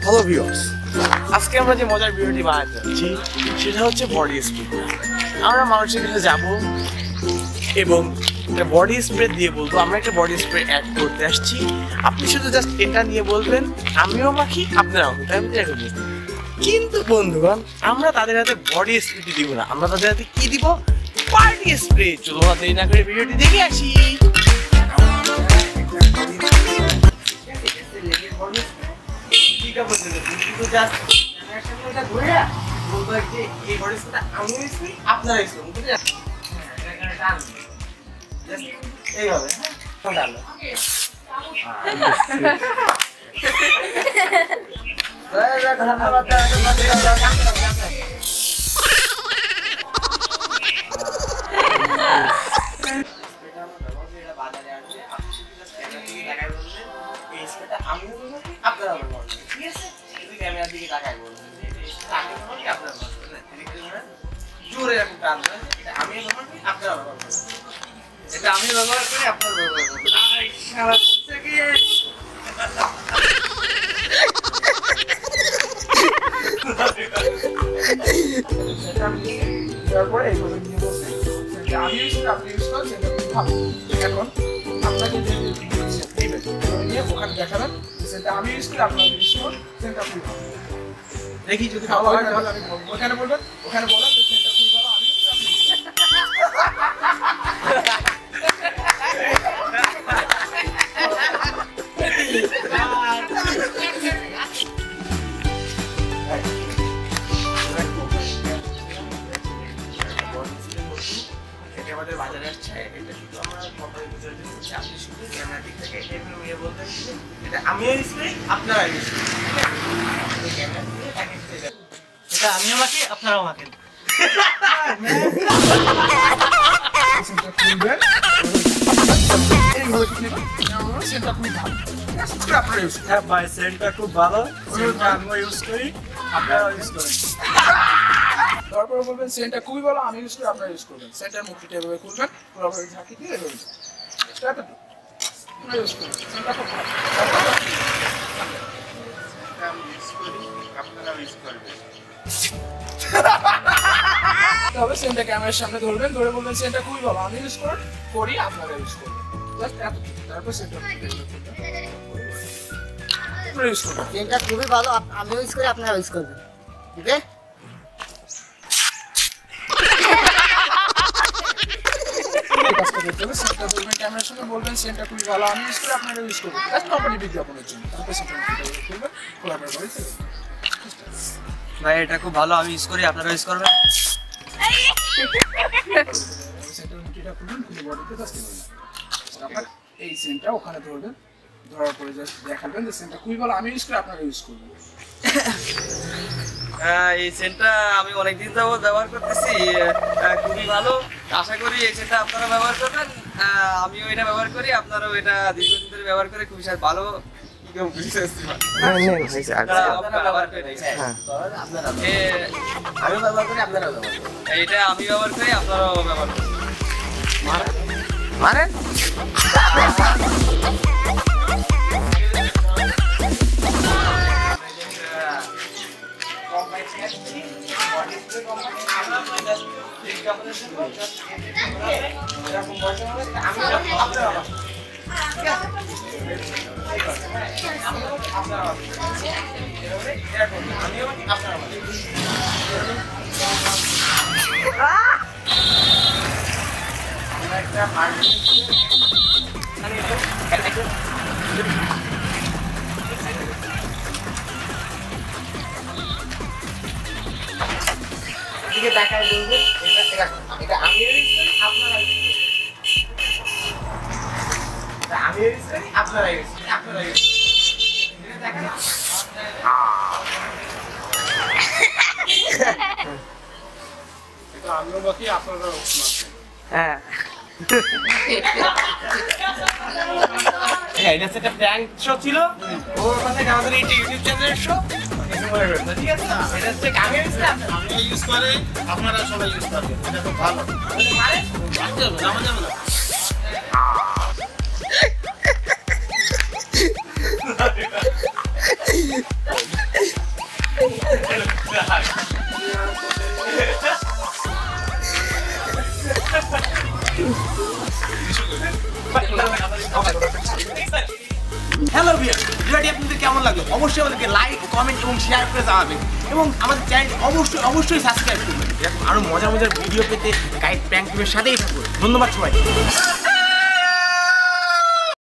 Hello viewers, আজকে আমরা যে মজার ভিডিওটি বানাতে যাচ্ছি সেটা হচ্ছে বডি স্প্রে। আমরা মানুষের কাছে যাব এবং একটা বডি স্প্রে দিয়ে বলবো আমরা একটা বডি স্প্রে অ্যাড করতে আসছি। আপনি শুধু জাস্ট এটা নিয়ে বলবেন আমিও মাখি আপনারাও, কিন্তু বন্ধুগণ আমরা তাদের হাতে বডি স্প্রেটি দিব না, আমরা তাদের হাতে কি দিব? Party spray. চলো দেরি না করে ভিডিওটি দেখে আসি। দেখি যদি ভালো হয় তাহলে আমি বলবো, ওখানে বলবেন, ওখানে বলেন তো সেটা খুব ভালো। আমি আমাদের বাজারে আসছে, এটা শুধু আমরা সবাই বুঝে দিচ্ছি। আপনি শুধু ক্যামেরা দিক থেকে এভাবে বলতে পারছেন এটা আমিও স্প্রে আপনারা স্প্রে, এটা আমিও মাখি আপনারাও মাখেন। ভাই সেন্টটা খুব ভালো, আমিও ইউজ করি আপনারাও ইউজ করেন। তারপর বলবেন সেন্টটা খুবই ভালো, আমি ইউজ করি আপনারা ইউজ করবেন। সেন্টার মুখটা এভাবে খুলবেন, পুরোপুরি ঝাঁকি দিয়ে এভাবে ইউজ করবেন। সেন্টটা খুব ভালো, তবে সেন্টটা ক্যামেরার সামনে ধরবেন, ধরে বলবেন সেন্টটা খুবই ভালো, আমি ইউজ করি আপনারা ইউজ করবেন। তারপর সেন্টটা ইউজ করবেন। সেন্টটা খুবই ভালো, আমি ইউজ করি আপনারা ইউজ করবেন। ওকে, সেন্টটা বলবেন ক্যামেরার সামনে, বলবেন সেন্টটা খুবই ভালো, আমি ইউজ করি আপনারা ইউজ করবেন। জাস্ট কোম্পানি বিজ্ঞাপনের জন্য। তারপর সেন্টটা খুলবেন, খোলার পর ভাই এটা খুব ভালো, আমি ইউজ করি আপনারা ইউজ করবেন। এই সেন্টটা ওখানে ধরবেন, ধরার পরে জাস্ট দেখাবেন যে সেন্টটা খুবই ভালো, আমি ইউজ করি আপনারা ইউজ করবেন। এই সেন্টটা আমি অনেকদিন যাবত ব্যবহার করতেছি, খুবই ভালো। আশা করি এই সেন্টটা আপনারা ব্যবহার করবেন, আমিও এটা ব্যবহার করি, আপনারাও এটা দীর্ঘদিন ধরে ব্যবহার করে খুবই ভালো। এটা আমি ব্যবহার করি আপনারাও ব্যবহার করেন। মারেন দিকে তাকায় বলবেন এটা আমি ইউজ করি আপনারা ইউজ করবেন। আমি ইউজ করি আপনারা ইউজ করেন, আপনারা ইউজ করেন। দেখেন এটা আমিও বাকি আপনারা হ্যাঁ হ্যাঁ, এটা একটা প্র্যাঙ্ক শো ছিল, ওর কথা আমাদের এই ইউটিউব চ্যানেলের শো। ঠিক আছে, এটা হচ্ছে আমি ইউজ করে আপনারা সবাই ইউজ করবেন, এটা খুব ভালো। জামা যাবে না হ্যালো ভিউয়ার্স, ভিডিওটি আপনাদের কেমন লাগলো অবশ্যই আমাদেরকে লাইক, কমেন্ট এবং শেয়ার করে জানাবেন এবং আমাদের চ্যানেল অবশ্যই সাবস্ক্রাইব করবেন। এরকম আরো মজার ভিডিও পেতে গাইড প্র্যাঙ্ক টিমের সাথেই থাকুন। ধন্যবাদ সবাই।